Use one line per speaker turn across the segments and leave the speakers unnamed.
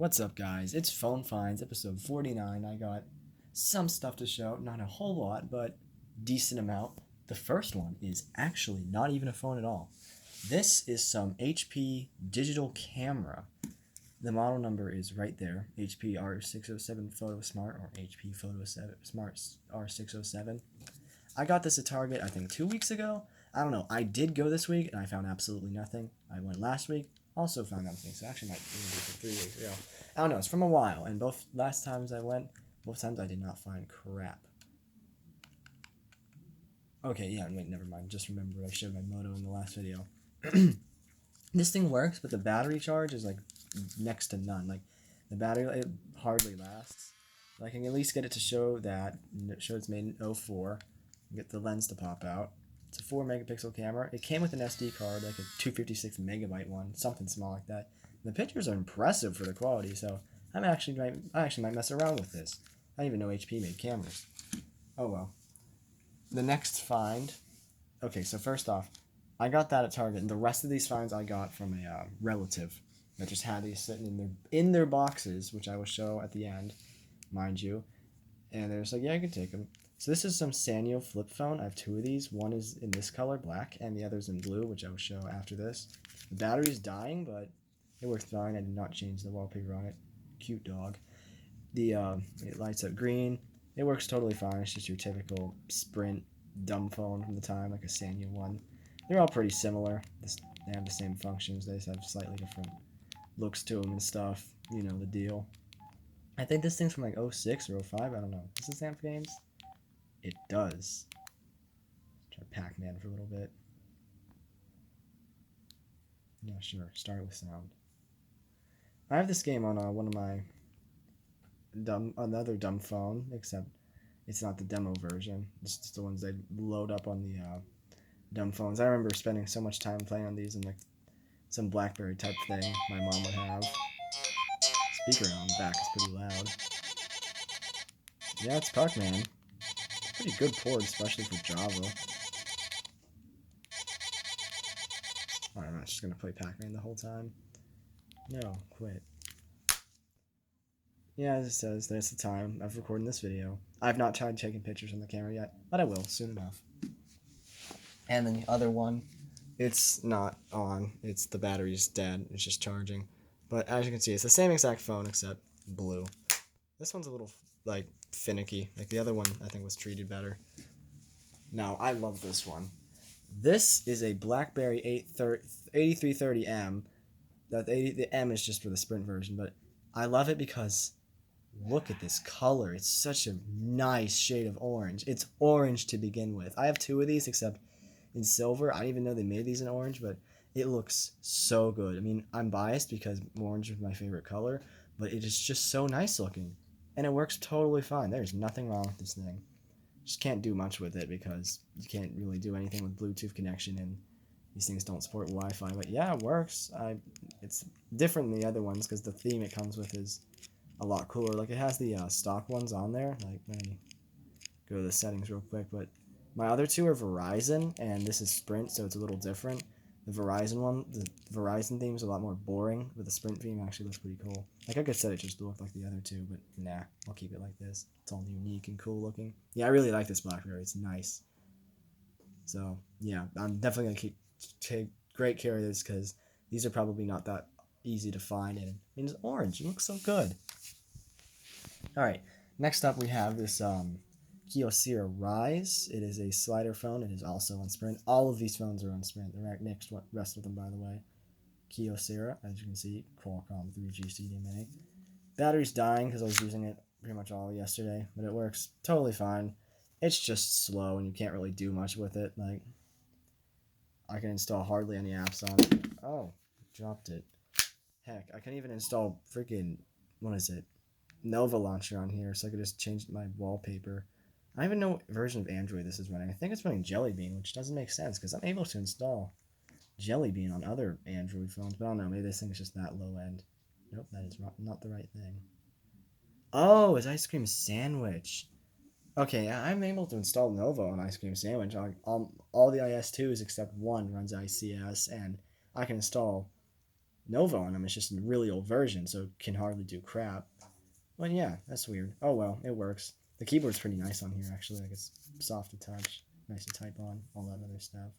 What's up, guys? It's Phone Finds, episode 49. I got some stuff to show, not a whole lot, but decent amount. The first one is actually not even a phone at all. This is some HP digital camera. The model number is right there, HP R607 Photo Smart or HP Photo Smart R607. I got this at Target, I think 2 weeks ago. I don't know. I did go this week and I found absolutely nothing. I went last week, also found nothing. So actually, might even be for 3 weeks ago. I don't know. It's from a while, and both last times I went, both times I did not find crap. Okay, yeah, wait, never mind. Just remember I showed my moto in the last video. This thing works, but the battery charge is like next to none. Like the battery, it hardly lasts. But I can at least get it to show that it's made in 04. Get the lens to pop out. It's a 4 megapixel camera. It came with an SD card, like a 256 megabyte one, something small like that. The pictures are impressive for the quality, so I actually might mess around with this. I didn't even know HP made cameras. Oh well. The next find. Okay, so first off, I got that at Target, and the rest of these finds I got from a relative that just had these sitting in their boxes, which I will show at the end, mind you. And they're just like, yeah, you can take them. So this is some Sanyo flip phone. I have two of these. One is in this color, black, and the other's in blue, which I will show after this. The battery's dying, but it works fine. I did not change the wallpaper on it. Cute dog. It lights up green. It works totally fine. It's just your typical Sprint dumb phone from the time, like a Sanyo one. They're all pretty similar. They have the same functions. They just have slightly different looks to them and stuff. You know the deal. I think this thing's from like 06 or 05. I don't know. Does this stand for games? It does. Try Pac-Man for a little bit. Yeah, sure. Start with sound. I have this game on one of my another dumb phone, except it's not the demo version. It's just the ones they load up on the dumb phones. I remember spending so much time playing on these in like some Blackberry type thing my mom would have. Speaker on the back is pretty loud. Yeah, it's Pac-Man. Pretty good port, especially for Java. Alright, I'm not just gonna play Pac-Man the whole time. No, quit. Yeah, as it says, there's the time of recording this video. I've not tried taking pictures on the camera yet, but I will soon enough. And then the other one, it's not on. It's the battery's dead. It's just charging. But as you can see, it's the same exact phone except blue. This one's a little like finicky. Like the other one, I think was treated better. Now I love this one. This is a Blackberry 8330M. The M is just for the Sprint version, but I love it because look at this color. It's such a nice shade of orange. It's orange to begin with. I have two of these, except in silver. I didn't even know they made these in orange, but it looks so good. I mean, I'm biased because orange is my favorite color, but it is just so nice looking. And it works totally fine. There's nothing wrong with this thing. Just can't do much with it because you can't really do anything with Bluetooth connection, and these things don't support Wi-Fi. But yeah, it works. It's different than the other ones because the theme it comes with is a lot cooler. Like it has the stock ones on there. Like let me go to the settings real quick. But my other two are Verizon, and this is Sprint, so it's a little different. The Verizon theme is a lot more boring, but the Sprint theme actually looks pretty cool. Like I could said, it just looked like the other two, but nah, I'll keep it like this. It's all unique and cool looking. Yeah, I really like this Blackberry. It's nice. So yeah, I'm definitely gonna take great care of this because these are probably not that easy to find, and it's orange. It looks so good. All right, next up we have this Chios Rise. It is a slider phone. It is also on Sprint. All of these phones are on Sprint. The rest of them, by the way. Chios, as you can see, Qualcomm 3G CDMA. Battery's dying because I was using it pretty much all yesterday, but it works totally fine. It's just slow, and you can't really do much with it. Like, I can install hardly any apps on it. Oh, dropped it. Heck, I can even install freaking, what is it? Nova Launcher on here, so I could just change my wallpaper. I don't even know what version of Android this is running. I think it's running Jelly Bean, which doesn't make sense because I'm able to install Jelly Bean on other Android phones, but I don't know. Maybe this thing is just that low end. Nope, that is not the right thing. Oh, it's Ice Cream Sandwich. Okay, I'm able to install Nova on Ice Cream Sandwich. All the IS2s except one runs ICS, and I can install Nova on them. It's just a really old version, so it can hardly do crap. But yeah, that's weird. Oh well, it works. The keyboard's pretty nice on here, actually. Like, it's soft to touch, nice to type on, all that other stuff.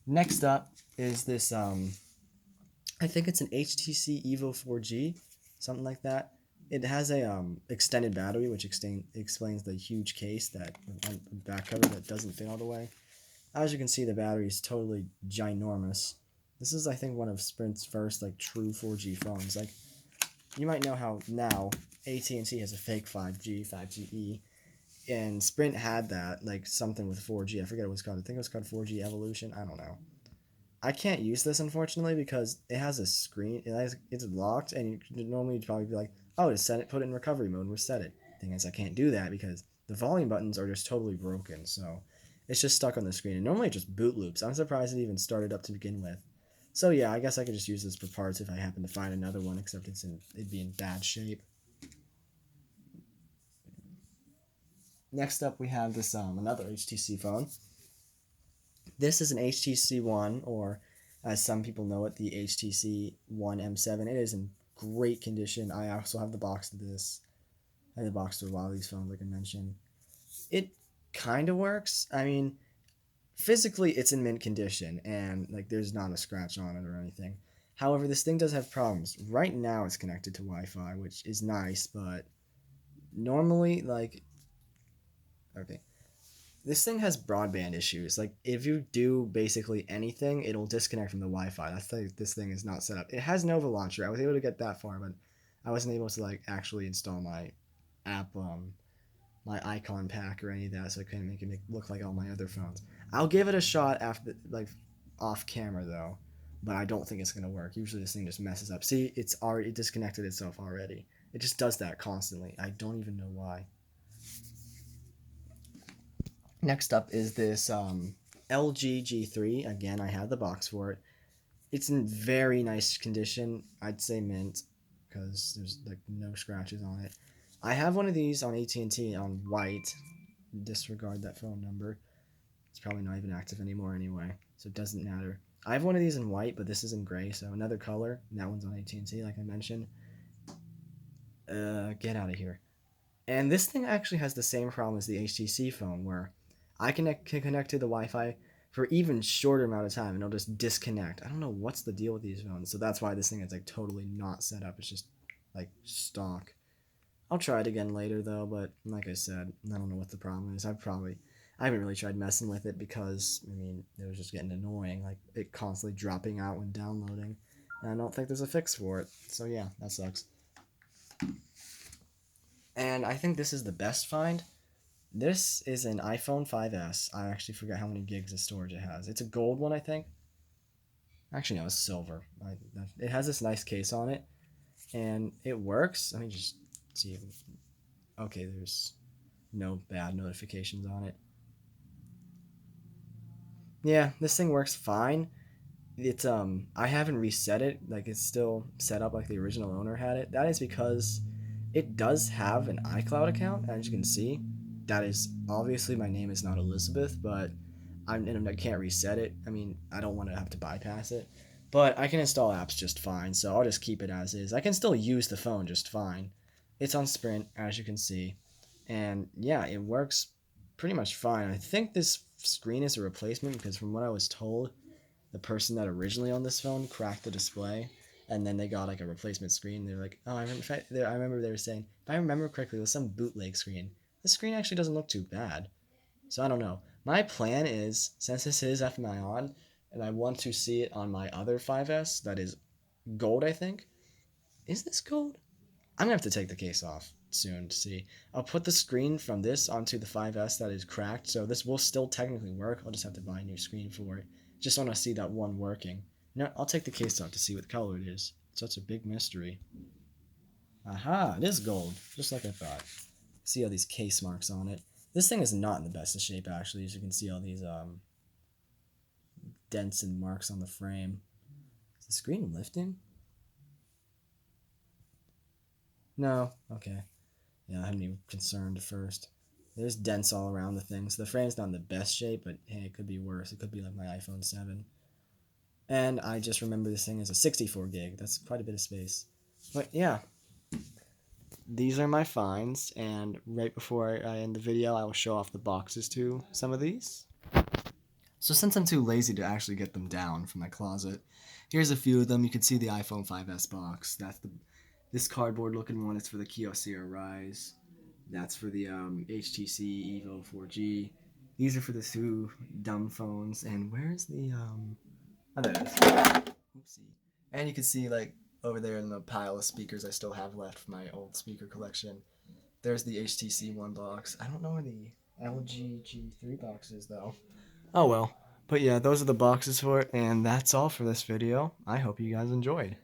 Next up is this, I think it's an HTC Evo 4G, something like that. It has a extended battery, which explains the huge case that on the back cover that doesn't fit all the way. As you can see, the battery is totally ginormous. This is, I think, one of Sprint's first like true 4G phones. Like, you might know how now AT&T has a fake 5G, 5GE, and Sprint had that, like something with 4G. I forget what it was called. I think it was called 4G Evolution. I don't know. I can't use this unfortunately because it has a screen. It's locked, and normally you'd probably be like, "Oh, just set it, put it in recovery mode, and reset it." Thing is, I can't do that because the volume buttons are just totally broken. So it's just stuck on the screen, and normally it just boot loops. I'm surprised it even started up to begin with. So yeah, I guess I could just use this for parts if I happen to find another one, except it'd be in bad shape. Next up, we have this another HTC phone. This is an HTC One, or as some people know it, the HTC One M7. It is in great condition. I also have the box of this. I have the box to a lot of these phones, like I mentioned. It kind of works. I mean, physically, it's in mint condition, and like there's not a scratch on it or anything. However, this thing does have problems. Right now, it's connected to Wi-Fi, which is nice, but normally, like, okay, this thing has broadband issues. Like, if you do basically anything, it'll disconnect from the Wi-Fi. That's like this thing is not set up. It has Nova Launcher. I was able to get that far, but I wasn't able to like actually install my app, my icon pack or any of that, so I couldn't make it look like all my other phones. I'll give it a shot after, like, off camera though, but I don't think it's gonna work. Usually this thing just messes up. See, it's already disconnected itself already. It just does that constantly. I don't even know why. Next up is this LG G3. Again, I have the box for it. It's in very nice condition. I'd say mint because there's like no scratches on it. I have one of these on AT&T on white. Disregard that phone number. It's probably not even active anymore anyway, so it doesn't matter. I have one of these in white, but this is in gray, so another color. And that one's on AT&T, like I mentioned. Get out of here. And this thing actually has the same problem as the HTC phone, where I can connect to the Wi-Fi for even shorter amount of time, and it'll just disconnect. I don't know what's the deal with these phones, so that's why this thing is like totally not set up. It's just like stock. I'll try it again later though, but like I said, I don't know what the problem is. I haven't really tried messing with it because I mean it was just getting annoying, like it constantly dropping out when downloading, and I don't think there's a fix for it. So yeah, that sucks. And I think this is the best find. This is an iPhone 5S. I actually forget how many gigs of storage it has. It's a gold one, I think. Actually, no, it's silver. It has this nice case on it, and it works. Let me just see if... Okay, there's no bad notifications on it. Yeah, this thing works fine. It's I haven't reset it. Like, it's still set up like the original owner had it. That is because it does have an iCloud account, as you can see. That is obviously my name is not Elizabeth, but I can't reset it. I mean, I don't want to have to bypass it, but I can install apps just fine. So I'll just keep it as is. I can still use the phone just fine. It's on Sprint, as you can see, and yeah, it works pretty much fine. I think this screen is a replacement because from what I was told, the person that originally owned this phone cracked the display, and then they got like a replacement screen. They're like, oh, I remember they were saying, if I remember correctly, it was some bootleg screen. The screen actually doesn't look too bad. So I don't know. My plan is, since this is FMI on, and I want to see it on my other 5S, that is gold, I think. Is this gold? I'm gonna have to take the case off soon to see. I'll put the screen from this onto the 5S that is cracked, so this will still technically work. I'll just have to buy a new screen for it. Just want to see that one working. You know, I'll take the case off to see what color it is. Such a big mystery. Aha, it is gold, just like I thought. See all these case marks on it. This thing is not in the best of shape, actually, as you can see all these dents and marks on the frame. Is the screen lifting? No. Okay. Yeah, I hadn't even concerned at first. There's dents all around the thing, so the frame's not in the best shape, but hey, it could be worse. It could be like my iPhone 7. And I just remember this thing as a 64 gig. That's quite a bit of space. But yeah, these are my finds, and right before I end the video, I will show off the boxes to some of these. So since I'm too lazy to actually get them down from my closet, here's a few of them. You can see the iPhone 5S box. This cardboard looking one is for the Chios Rise. That's for the HTC Evo 4G. These are for the two dumb phones. And where's the oh, there it is. Oopsie. And you can see like over there in the pile of speakers I still have left from my old speaker collection. There's the HTC One box. I don't know where the LG G3 box is though. Oh well. But yeah, those are the boxes for it, and that's all for this video. I hope you guys enjoyed.